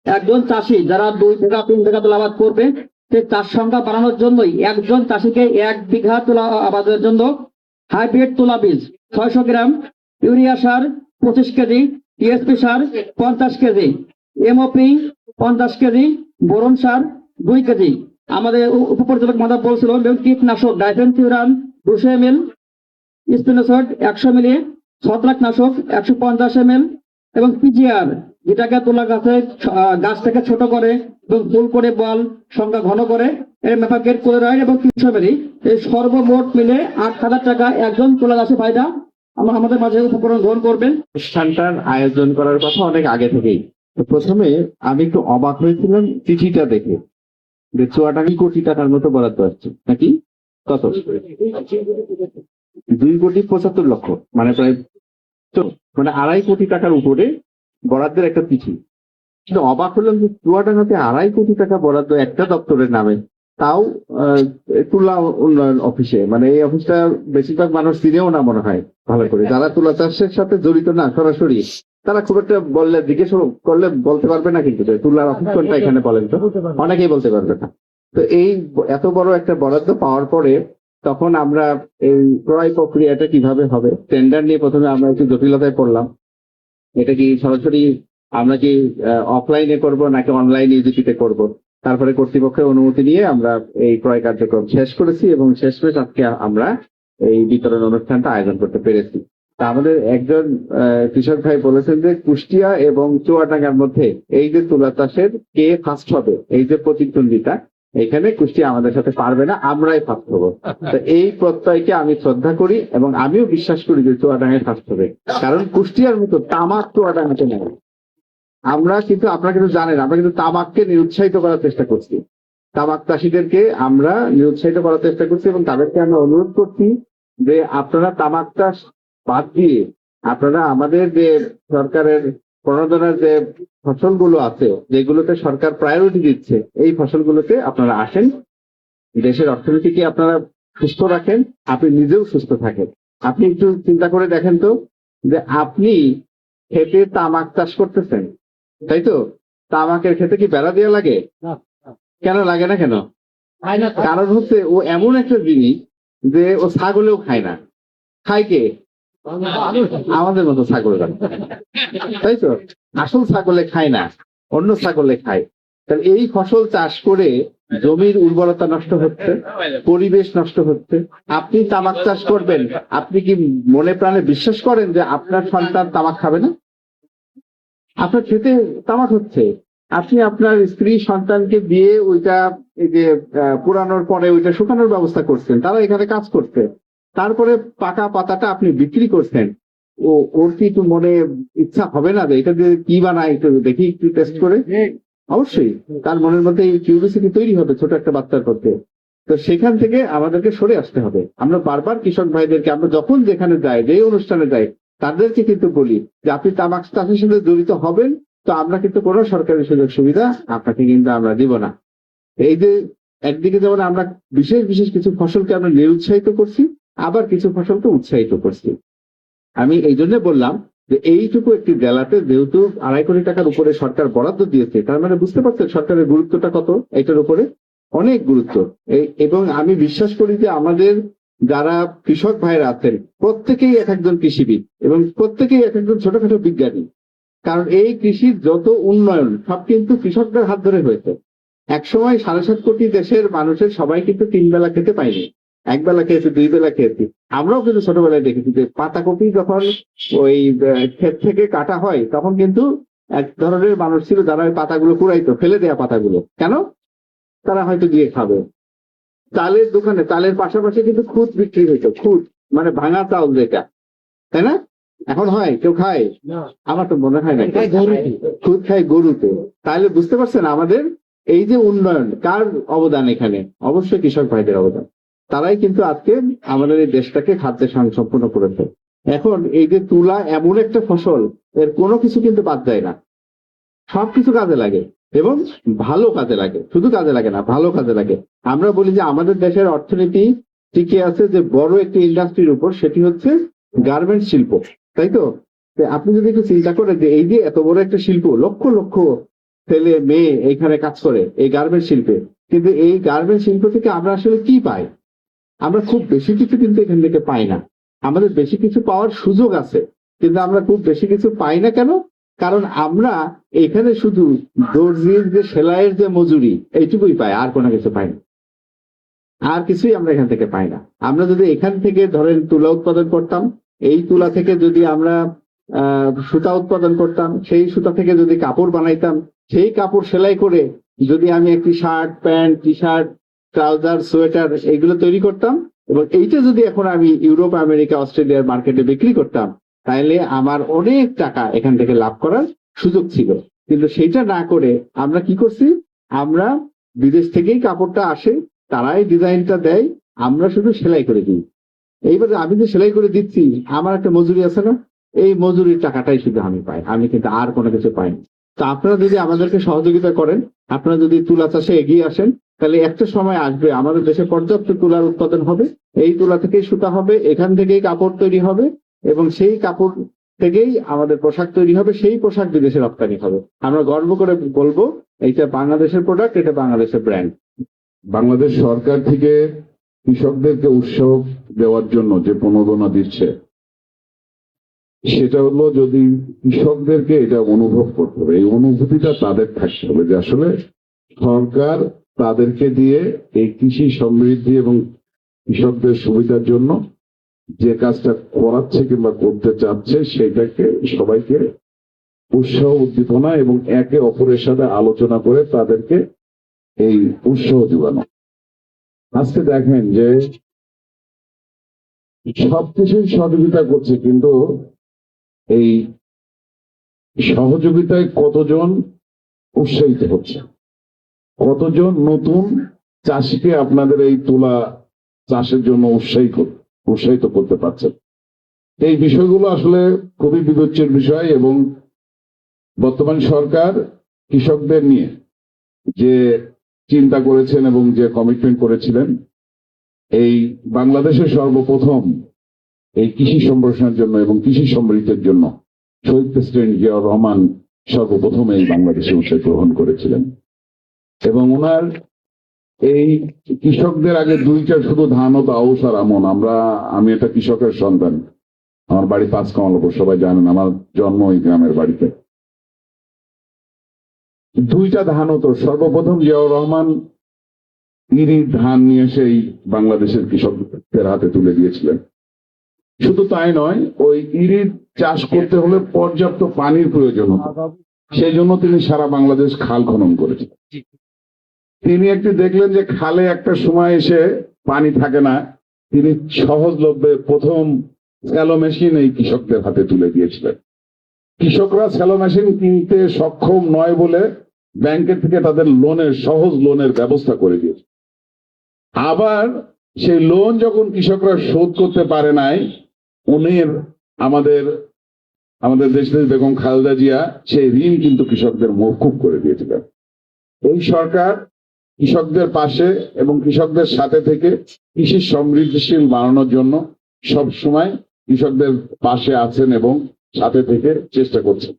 একজন চাষি যারা 2 বিঘা 3 বিঘা তুলা আবাদ করবে, সেই চাষ সংখ্যা বাড়ানোর জন্যই একজন চাষিকে 1 বিঘা তুলা আবাদের জন্য হাইব্রিড তুলা বীজ 600 গ্রাম, ইউরিয়া সার 25 কেজি, টিএসপি সার 50 কেজি, এমওপি 50 কেজি, বোরন সার 2 কেজি। আমাদের উপপরিচালক মাধব বলছিল কীটনাশক ডাইফেনথিউরান 200 ml, স্পিনোসয়েড 100 মিলি, ছত্রাকনাশক 150 ml এবং পিজিআর যেটাকে তুলা গাছ থেকে ছোট করে এবং ফুল করে বল সংখ্যা ঘন করে এর মেপাকেট করে রায় এবং 300 মিলি, এই সর্বমোট মিলে 8,000 টাকা একজন তুলা চাষি ভাইরা আমাদের মাঝে উপকরণ গ্রহণ করবেন। অনুষ্ঠানটার আয়োজন করার কথা অনেক আগে থেকেই। তো প্রথমে আমি একটু অবাক হয়েছিলাম চিঠিটা দেখে, যে 54 কোটি টাকার মতো বরাদ্দ আসছে নাকি, কত 2,75,00,000, মানে প্রায় মানে 2.5 কোটি টাকার উপরে বরাদ্দের একটা চিঠি। কিন্তু অবাক হলাম যে চুয়াডাঙ্গাতে 2.5 কোটি টাকা বরাদ্দ একটা দপ্তরের নামে, তাও তুলা উন্নয়ন অফিসে। মানে এই অফিসটা বেশিরভাগ মানুষ চিনেও না মনে হয় ভালো করে, যারা তুলা চাষের সাথে জড়িত না সরাসরি, তারা খুব একটা বললে জিজ্ঞেস করলে বলতে পারবে না, কিন্তু তুলার অফিস কোনটা এখানে বলেন তো, অনেকেই বলতে পারবে না। তো এই এত বড় একটা বরাদ্দ পাওয়ার পরে তখন আমরা এই ক্রয় প্রক্রিয়াটা কিভাবে হবে, টেন্ডার নিয়ে প্রথমে আমরা একটু জটিলতায় পড়লাম। এটা কি সরাসরি আমরা কি অফলাইনে করব নাকি অনলাইনে ইউজিপিতে করব, তারপরে কর্তৃপক্ষের অনুমতি নিয়ে আমরা এই ক্রয় কার্যক্রম শেষ করেছি এবং শেষমেশ আজকে আমরা এই বিতরণ অনুষ্ঠানটা আয়োজন করতে পেরেছি। তা আমাদের একজন কৃষক ভাই বলেছেন যে কুষ্টিয়া এবং চুয়াডাঙ্গার মধ্যে এই যে তুলা চাষের কে ফার্স্ট হবে, এই যে প্রতিদ্বন্দ্বিতা, এখানে কুষ্টিয়া আমাদের সাথে পারবে না, আমরাই ফার্স্ট হবো। তো এই প্রত্যয়কে আমি শ্রদ্ধা করি এবং আমিও বিশ্বাস করি যে চুয়াডাঙ্গায় ফার্স্ট হবে, কারণ কুষ্টিয়ার মতো তামাক চুয়াডাঙ্গাতে নেই। আমরা কিন্তু, আপনারা কিন্তু জানেন, আমরা কিন্তু তামাককে নিরুৎসাহিত করার চেষ্টা করছি, তামাক চাষীদেরকে আমরা নিরুৎসাহিত করার চেষ্টা করছি এবং তাদেরকে আমরা অনুরোধ করছি যে আপনারা তামাক চাষ বাদ দিয়ে আপনারা আমাদের যে সরকারের প্রণোদনার যে ফসলগুলো আছে, যেগুলোতে সরকার প্রায়োরিটি দিচ্ছে, এই ফসলগুলোতে আপনারা আসেন, দেশের অর্থনীতিকে আপনারা সুস্থ রাখেন, আপনি নিজেও সুস্থ থাকেন। আপনি একটু চিন্তা করে দেখেন তো, যে আপনি ক্ষেতে তামাক চাষ করতেছেন, তাই তো? তামাকের ক্ষেতে কি বেড়া দেওয়া লাগে? কেন লাগে না? কেন? কারণ হচ্ছে ও এমন একটা জিনিস যে ও ছাগলেও খায় না। খায় কে? আমাদের মতো ছাগল, তাই তো? আসল ছাগলে খায় না, অন্য ছাগলে খায়। তাহলে এই ফসল চাষ করে জমির উর্বরতা নষ্ট হচ্ছে, পরিবেশ নষ্ট হচ্ছে। আপনি তামাক চাষ করবেন, আপনি কি মনে প্রাণে বিশ্বাস করেন যে আপনার সন্তান তামাক খাবে না? আপনার খেতে তামাক হচ্ছে, আপনি আপনার স্ত্রী সন্তানকে দিয়ে ওইটা এই যে পুরানোর পরে ওইটা শুকানোর ব্যবস্থা করছেন, তারা এখানে কাজ করছে, তারপরে পাকা পাতাটা আপনি বিক্রি করছেন। ওর কি একটু মনে ইচ্ছা হবে না যে এটা দিয়ে কি বানায় একটু দেখি, একটু টেস্ট করে? অবশ্যই তার মনের মধ্যে এই কিউরিওসিটি তৈরি হবে ছোট একটা বাচ্চার মধ্যে। তো সেখান থেকে আমাদেরকে সরে আসতে হবে। আমরা বারবার কৃষক ভাইদেরকে, আমরা যখন যেখানে যাই, যে অনুষ্ঠানে যাই, তাদেরকে কিন্তু বলি যে আপনি তামাক চাষের সাথে জড়িত হবেন, তো আমরা কিন্তু কোনো সরকারি সুযোগ সুবিধা আপনাকে কিন্তু আমরা দিব না। এই যে একদিকে যেমন আমরা বিশেষ বিশেষ কিছু ফসলকে আমরা নিরুৎসাহিত করছি, আবার কিছু ফসলকে উৎসাহিত করছি। আমি এই জন্য বললাম যে এইটুকু একটি জেলাতে যেহেতু 2.5 কোটি টাকার উপরে সরকার বরাদ্দ দিয়েছে, তার মানে বুঝতে পারছেন সরকারের গুরুত্বটা কত, এটার উপরে অনেক গুরুত্ব। এবং আমি বিশ্বাস করি যে আমাদের যারা কৃষক ভাইরা আছেন প্রত্যেকেই এক একজন কৃষিবিদ এবং প্রত্যেকেই এক একজন ছোটখাটো বিজ্ঞানী। কারণ এই কৃষির যত উন্নয়ন সব কিন্তু কৃষকদের হাত ধরে হয়েছে। একসময় 7.5 কোটি দেশের মানুষের সবাই কিন্তু 3 বেলা খেতে পায়নি, 1 বেলা খেয়েছে, 2 বেলা খেয়েছি। আমরাও কিন্তু ছোটবেলায় দেখেছি যে পাতাকপি যখন ওই ক্ষেত থেকে কাটা হয়, তখন কিন্তু এক ধরনের মানুষ ছিল যারা ওই পাতাগুলো কুড়াইতো, ফেলে দেয়া পাতাগুলো। কেন? তারা হয়তো গিয়ে খাবে। চালের দোকানে চালের পাশাপাশি কিন্তু খুদ বিক্রি হইতো, খুদ মানে ভাঙা চাউল যেটা, তাই না? এখন হয় কেউ খায়? আমার তো মনে হয় না। খুদ খায় গরুতে। তাহলে বুঝতে পারছেন আমাদের এই যে উন্নয়ন, কার অবদান এখানে? অবশ্যই কৃষক ভাইদের অবদান। তারাই কিন্তু আজকে আমাদের এই দেশটাকে খাদ্যে সম্পূর্ণ করেছে। এখন এই যে তুলা এমন একটা ফসল, এর কোনো কিছু কিন্তু বাদ যায় না, সবকিছু কাজে লাগে এবং ভালো কাজে লাগে। শুধু কাজে লাগে না, ভালো কাজে লাগে। আমরা বলি যে আমাদের দেশের অর্থনীতি টিকে আছে যে বড় একটি ইন্ডাস্ট্রির উপর, সেটি হচ্ছে গার্মেন্টস শিল্প, তাই তো? আপনি যদি একটু চিন্তা করেন যে এই যে এত বড় একটা শিল্প, লক্ষ লক্ষ ছেলে মেয়ে এখানে কাজ করে এই গার্মেন্টস শিল্পে, কিন্তু এই গার্মেন্টস শিল্প থেকে আমরা আসলে কি পাই? আমরা খুব বেশি কিছু কিন্তু এখান থেকে পাই না। আমাদের বেশি কিছু পাওয়ার সুযোগ আছে, কিন্তু আমরা খুব বেশি কিছু পাই না। কেন? কারণ আমরা এখানে শুধু দর্জির যে সেলাইয়ের যে মজুরি এইটুকুই পাই, আর কোনো কিছু পাই না। আর কিছুই আমরা এখান থেকে পাই না। আমরা যদি এখান থেকে ধরেন তুলা উৎপাদন করতাম, এই তুলা থেকে যদি আমরা সুতা উৎপাদন করতাম, সেই সুতা থেকে যদি কাপড় বানাইতাম, সেই কাপড় সেলাই করে যদি আমি একটি shirt, pant, T shirt, trouser, sweater এগুলো তৈরি করতাম, এবং এইটা যদি এখন আমি ইউরোপ, আমেরিকা, অস্ট্রেলিয়ার মার্কেটে বিক্রি করতাম, তাহলে আমার অনেক টাকা এখান থেকে লাভ করার সুযোগ ছিল। কিন্তু সেইটা না করে আমরা কি করছি? আমরা বিদেশ থেকেই কাপড়টা আসে, তারাই ডিজাইনটা দেয়, আমরা শুধু সেলাই করে দিই। এইবারে আমি যে সেলাই করে দিচ্ছি, আমার একটা মজুরি আছে না? এই মজুরির টাকাটাই শুধু আমি পাই, আমি কিন্তু আর কোনো কিছু পাই না। তো আপনারা যদি আমাদেরকে সহযোগিতা করেন, আপনারা যদি তুলা চাষে এগিয়ে আসেন, তাহলে একটা সময় আসবে আমাদের দেশে পর্যাপ্ত তুলার উৎপাদন হবে, এই তুলা থেকেই সুতা হবে, এখান থেকেই কাপড় তৈরি হবে, এবং সেই কাপড় থেকেই আমাদের পোশাক তৈরি হবে, সেই পোশাক বিদেশে রপ্তানি হবে। আমরা গর্ব করে বলবো এইটা বাংলাদেশের প্রোডাক্ট, এটা বাংলাদেশের ব্র্যান্ড। বাংলাদেশ সরকার থেকে কৃষকদেরকে উৎসাহ দেওয়ার জন্য যে প্রণোদনা দিচ্ছে, সেটা হলো যদি কৃষকদেরকে এটা অনুভব করতে হবে, এই অনুভূতিটা তাদের থাকতে হবে যে আসলে সরকার তাদেরকে দিয়ে এই কৃষি সমৃদ্ধি এবং কৃষকদের সুবিধার জন্য যে কাজটা করাচ্ছে কিংবা করতে চাচ্ছে, সেটাকে সবাইকে উৎসাহ, উদ্দীপনা এবং একে অপরের সাথে আলোচনা করে তাদেরকে এই উৎসাহ যোগানো। আজকে দেখেন যে সবকিছুই সহযোগিতা করছে, কিন্তু এই সহযোগিতায় কতজন উৎসাহিত হচ্ছে, কতজন নতুন চাষিকে আপনাদের এই তুলা চাষের জন্য উৎসাহিত করতে পারছেন? এই বিষয়গুলো আসলে খুবই বিবেচ্যের বিষয়, এবং বর্তমান সরকার কৃষকদের নিয়ে যে চিন্তা করেছেন এবং যে কমিটমেন্ট করেছিলেন, এই বাংলাদেশের সর্বপ্রথম এই কৃষি সম্প্রসারণের জন্য এবং কৃষি সমৃদ্ধির জন্য শহীদ প্রেসিডেন্ট জিয়াউর রহমান সর্বপ্রথম এই বাংলাদেশে উৎসাহ গ্রহণ করেছিলেন। এবং ওনার এই কৃষকদের আগে দুইটা শুধু ধান হতো, আউশ আর আমন। আমি একটা কৃষকের সন্তান, আমার বাড়ি পাঁচকামালপুর, সবাই জানেন, আমার জন্ম ওই গ্রামের বাড়িতে। দুইটা ধান হতো। সর্বপ্রথম জিয়াউর রহমান ইরির ধান নিয়ে সেই বাংলাদেশের কৃষকদের হাতে তুলে দিয়েছিলেন। শুধু তাই নয়, ওই ইরির চাষ করতে হলে পর্যাপ্ত পানির প্রয়োজন হতো, সেই জন্য তিনি সারা বাংলাদেশ খাল খনন করেছেন। তিনি একটি দেখলেন যে খালে একটা সময় এসে পানি থাকে না, তিনি সহজলভ্যে প্রথম স্যালো মেশিন এই কৃষকদের হাতে তুলে দিয়েছিলেন। কৃষকরা স্যালো মেশিন কিনতে সক্ষম নয় বলে ব্যাংকের থেকে তাদের সহজ লোনের ব্যবস্থা করে দিয়েছে। আবার সেই লোন যখন কৃষকরা শোধ করতে পারে নাই, আমাদের দেশের বেগম খালেদা জিয়া সেই ঋণ কিন্তু কৃষকদের মওকুফ করে দিয়েছিলেন। এই সরকার কৃষকদের পাশে এবং কৃষকদের সাথে থেকে কৃষি সমৃদ্ধিশীল বানানোর জন্য সব সময় কৃষকদের পাশে আছেন এবং সাথে থেকে চেষ্টা করছেন।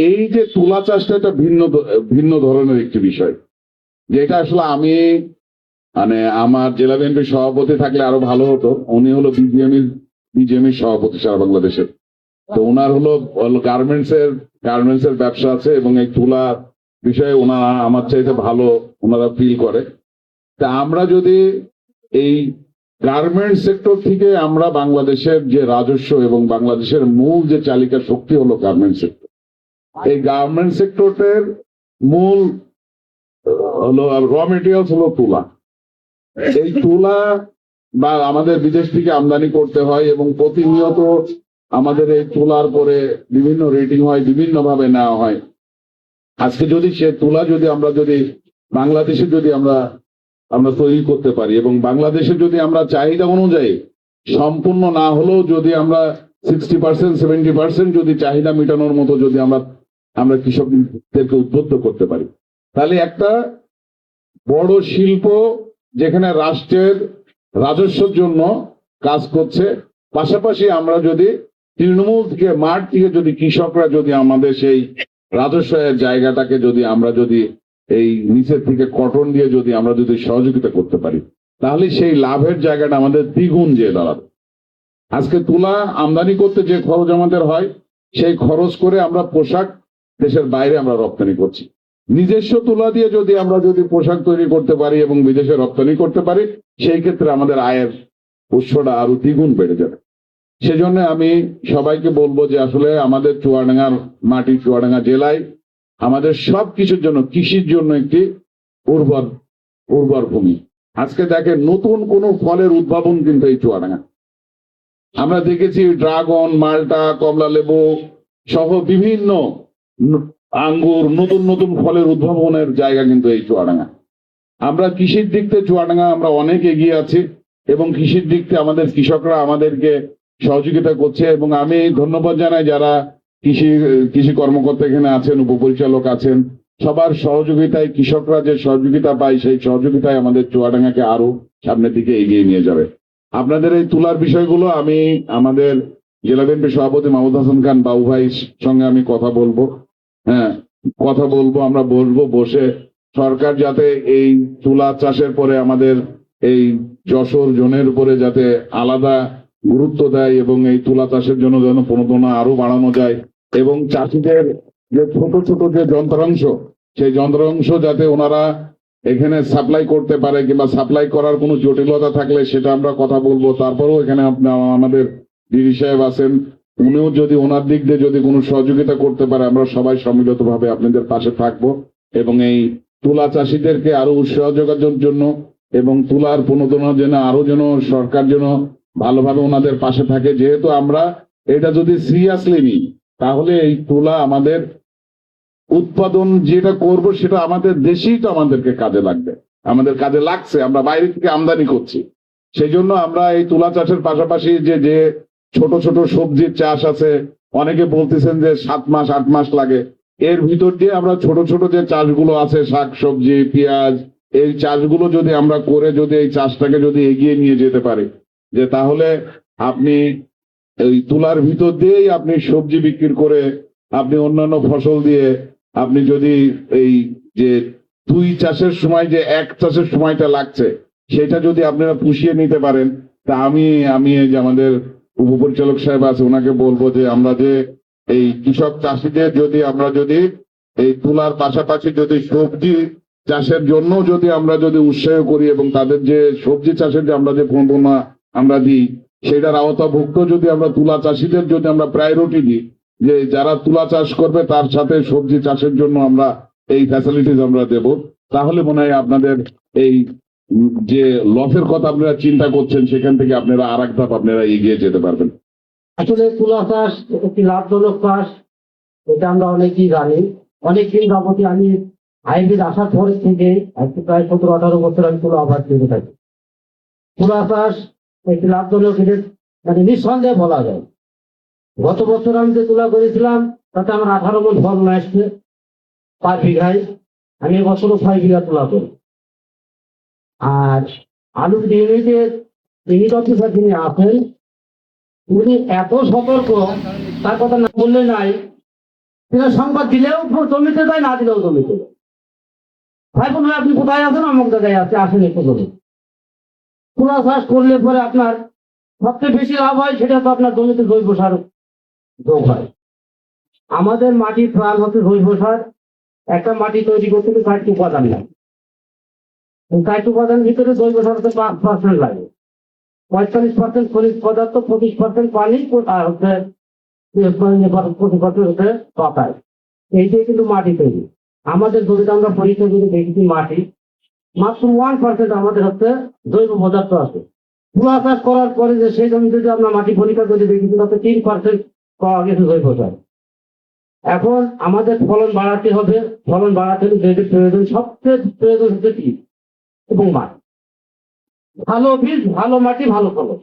এই যে তুলা চাষটা, এটা ভিন্ন ধরনের একটি বিষয়, যেটা আসলে আমি আমার জেলা বিএনপির সভাপতি থাকলে আরো ভালো হতো। উনি হলো বিজিএমইর সভাপতি সারা বাংলাদেশের। তো ওনার হলো গার্মেন্টস এর ব্যবসা আছে, এবং এই তুলা বিষয়ে ওনারা আমার চাইতে ভালো ওনারা ফিল করে। তা আমরা যদি এই গার্মেন্টস সেক্টর থেকে আমরা বাংলাদেশের যে রাজস্ব এবং বাংলাদেশের মূল যে চালিকা শক্তি হলো গার্মেন্টস সেক্টর, এই গার্মেন্টস সেক্টরের মূল হলো র মেটেরিয়ালস হলো তুলা। এই তুলা বা আমাদের বিদেশ থেকে আমদানি করতে হয়, এবং প্রতিনিয়ত আমাদের এই তুলার পরে বিভিন্ন রেটিং হয়, বিভিন্ন ভাবে নেওয়া হয়। আজকে যদি সে তুলা আমরা বাংলাদেশে আমরা তৈরি করতে পারি, এবং বাংলাদেশে যদি আমরা চাহিদা অনুযায়ী সম্পূর্ণ না হলেও যদি আমরা 60%, 70% যদি চাহিদা মেটানোর মতো যদি আমরা কৃষকদেরকে উদ্বুদ্ধ করতে পারি, তাহলে একটা বড় শিল্প যেখানে রাষ্ট্রের রাজস্বের জন্য কাজ করছে, পাশাপাশি আমরা যদি তৃণমূল থেকে মাঠ থেকে যদি কৃষকরা যদি আমাদের সেই রাজস্বের জায়গাটাকে যদি আমরা যদি এই নিচের থেকে কটন দিয়ে যদি আমরা যদি সহযোগিতা করতে পারি, তাহলে সেই লাভের জায়গাটা আমাদের দ্বিগুণ যে দাঁড়াবে। আজকে তুলা আমদানি করতে যে খরচ আমাদের হয়, সেই খরচ করে আমরা পোশাক দেশের বাইরে আমরা রপ্তানি করছি। নিজস্ব তুলা দিয়ে যদি আমরা যদি পোশাক তৈরি করতে পারি এবং বিদেশে রপ্তানি করতে পারি, সেই ক্ষেত্রে আমাদের আয়ের উৎসটা আরো দ্বিগুণ বেড়ে যাবে। সেজন্য আমি সবাইকে বলবো যে আসলে আমাদের চুয়াডাঙ্গার মাটি, চুয়াডাঙ্গা জেলায় আমাদের সব কিছুর জন্য, কৃষির জন্য একটি উর্বর ভূমি। আজকে দেখেন নতুন কোন ফলের উদ্ভাবন কিন্তু এই চুয়াডাঙ্গা। আমরা দেখেছি ড্রাগন, মাল্টা, কমলা লেবু সহ বিভিন্ন আঙ্গুর, নতুন নতুন ফলের উদ্ভাবনের জায়গা কিন্তু এই চুয়াডাঙ্গা। আমরা কৃষির দিক থেকে চুয়াডাঙ্গা আমরা অনেক এগিয়ে আছি এবং কৃষির দিক থেকে আমাদের কৃষকরা আমাদেরকে সহযোগিতা করছে। এবং আমি ধন্যবাদ জানাই যারা কৃষি কর্মকর্তা এখানে আছেন, উপপরিচালক আছেন, সবার সহযোগিতায় কৃষকরা যে সহযোগিতা পায়, সেই সহযোগিতায় আমাদের চুয়াডাঙ্গাকে আরো সামনের দিকে এগিয়ে নিয়ে যাবে। আপনাদের এই তুলার বিষয়গুলো আমি আমাদের জেলা বিএনপি সভাপতি মাহমুদ হাসান খান বাবু ভাইয়ের সঙ্গে আমি কথা বলবো। আমরা বসবো, বসে সরকার যাতে এই তুলা চাষের পরে আমাদের এই যশোর জোনের উপরে যাতে আলাদা গুরুত্ব দেয় এবং এই তুলা চাষের জন্য যেন প্রণোদনা আরো বাড়ানো যায় এবং চাষিদের যে ছোট ছোট যে যন্ত্রাংশ, সেই যন্ত্রাংশ যাতে ওনারা এখানে সাপ্লাই করতে পারে, কিংবা সাপ্লাই করার কোনো জটিলতা থাকলে সেটা আমরা কথা বলবো। তারপরেও এখানে আমাদের ডিডি সাহেব আছেন, উনিও যদি ওনার দিক দিয়ে যদি কোনো সহযোগিতা করতে পারে, আমরা সবাই সম্মিলিতভাবে আপনাদের পাশে থাকবো এবং এই তুলা চাষিদেরকে আরো উৎসাহ যোগানোর জন্য এবং তুলার প্রণোদনা যেন আরো যেন সরকার যেন ভালোভাবে ওনাদের পাশে থাকে। যেহেতু আমরা এটা যদি সিরিয়াসলি নিই, তাহলে এই তুলা আমাদের উৎপাদন যেটা করব সেটা আমাদের দেশেই তো আমাদেরকে কাজে লাগবে, আমাদের কাজে লাগছে, আমরা বাইরে থেকে আমদানি করছি। সেই জন্য আমরা এই তুলা চাষের পাশাপাশি যে ছোট ছোট সবজির চাষ আছে, অনেকে বলতেছেন যে 7 মাস 8 মাস লাগে, এর ভিতর দিয়ে আমরা ছোট ছোট যে চাষগুলো আছে, শাক সবজি, পেঁয়াজ, এই চাষগুলো যদি আমরা করে যদি এই চাষটাকে যদি এগিয়ে নিয়ে যেতে পারি, যে তাহলে আপনি এই তুলার ভিতর দিয়েই আপনি সবজি বিক্রি করে, আপনি অন্যান্য ফসল দিয়ে আপনি যদি এই যে 2 চাষের সময় যে 1 চাষের সময়টা লাগছে, সেটা যদি আপনারা পুষিয়ে নিতে পারেন, তা আমি এই যে আমাদের উপপরিচালক সাহেব আছে ওনাকে বলবো যে আমরা যে এই কৃষক চাষিদের যদি আমরা যদি এই তুলার পাশাপাশি যদি সবজি চাষের জন্য যদি আমরা যদি উৎসাহ করি এবং তাদের যে সবজি চাষের যে আমরা যে প্রণোদনা আমরা দিই, সেটার আওতাভুক্ত যদি আমরা তুলা চাষিদের যদি আমরা প্রায়োরিটি দিই, যে যারা তুলা চাষ করবে তার সাথে সবজি চাষের জন্য আমরা এই ফ্যাসিলিটিস আমরা দেব, তাহলে মনে হয় আপনাদের এই যে লসের কথা আপনারা চিন্তা করছেন, সেখান থেকে আপনারা আর এক ধাপ আপনারা এগিয়ে যেতে পারবেন। আসলে তুলা চাষ একটি লাভজনক চাষ, এটা আমরা অনেকেই জানি। অনেকদিন যাবতী আমি হাইব্রিড আসার পর থেকে আজকে প্রায় 17-18 বছর আমি তুলা আবাদ করে থাকি। তুলা চাষ একটি লাভজনক, মানে নিঃসন্দেহে বলা যায়। গত বছর আমি যে তুলা করেছিলাম তাতে আমার 18 মণ ফল আসছে পার বিঘায়। আমি এবছরও 6 বিঘা তুলা করি। আর আলু ইউনিট অফিসার যিনি আছেন, উনি এত সতর্ক, তার কথা না বললে নাই। তিনি সংবাদ দিলেও জমিতে যায়, না দিলেও জমিতে যায়। ভাই বোন, আপনি কোথায় আছেন? অমুক জায়গায় আছে, আসেন একটু জমি। তুলা চাষ করলে পরে আপনার সবচেয়ে বেশি লাভ হয়, সেটা তো আপনার জমিতে জৈব সার যোগ হয়। আমাদের মাটির প্রাণ হচ্ছে জৈব সার। একটা মাটি তৈরি করতে 4টি উপাদান লাগে। 4টি উপাদানের ভিতরে জৈব সার হচ্ছে 5% লাগে। 45% খনিজ পদার্থ, 25% পানি, আর হচ্ছে 25% হচ্ছে পাতায়। এইটাই কিন্তু মাটি তৈরি। আমাদের জমিতে আমরা পরীক্ষা করে দেখেছি, মাটি মাত্র 1% আমাদের হচ্ছে জৈব পদার্থ আছে। তুলা চাষ করার পরে যে সেই জমিতে যদি আমরা মাটি পরীক্ষা করে দেখেছি, তাতে 3% পাওয়া গেছে জৈব সার। এখন আমাদের ফলন বাড়াতে হবে। ফলন বাড়াতে হলে যেটি প্রয়োজন, সবচেয়ে প্রয়োজন হচ্ছে বীজ এবং মাটি। ভালো বীজ, ভালো মাটি, ভালো ফলন।